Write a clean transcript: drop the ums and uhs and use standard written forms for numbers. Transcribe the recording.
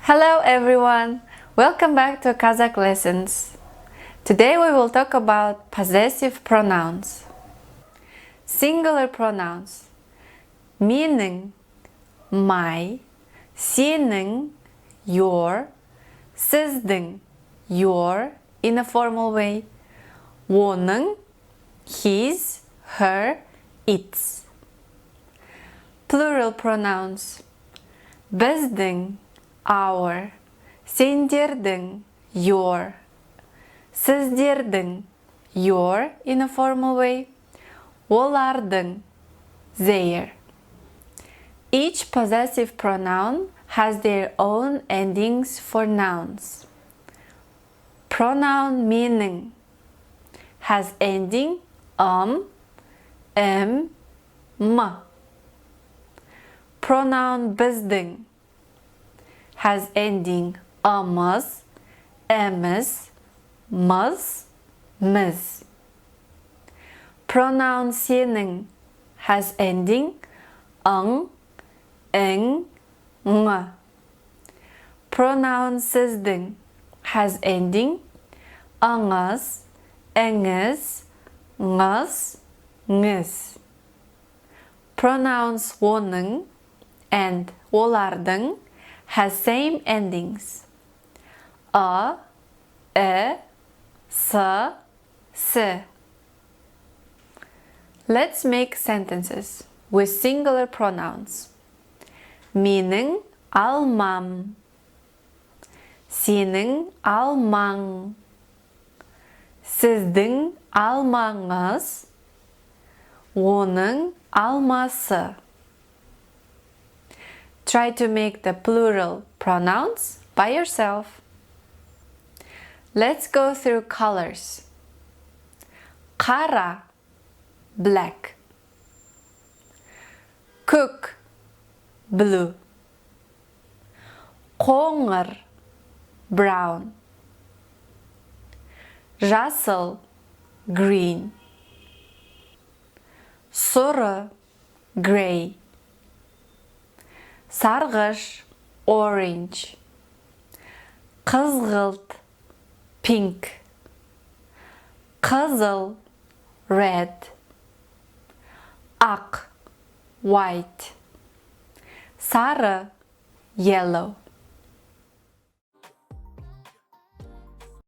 Hello everyone! Welcome back to Kazakh lessons. Today we will talk about possessive pronouns. Singular pronouns. Meniň, my, Seniň, your, Sizdiň, your in a formal way, Onyň, his, her, its. Plural pronouns. Bizdiň, our, Senderdiň, your, Sizderdiň, your in a formal way, Olardyń, their. Each possessive pronoun has their own endings for nouns. Pronoun Meniň has ending m. Pronoun Bizdiň has ending ymyz, mız. Pronoun Seniň has ending ın, yň. Pronoun Sizdiň has ending yńyz, ymyz. Pronouns Onyň and Olardyń has same endings a, s. Let's make sentences with singular pronouns. Meniň almam, Seniň almań, Sizdiň almańyz, Onyň almasy. Try to make the plural pronouns by yourself. Let's go through colors. Qara, black. Көк, blue. Қоңыр, brown. Жасыл, green. Сұры, gray. Sargış, orange. Қызғылт, pink. Қызыл, red. Ақ, white. Sarı, yellow.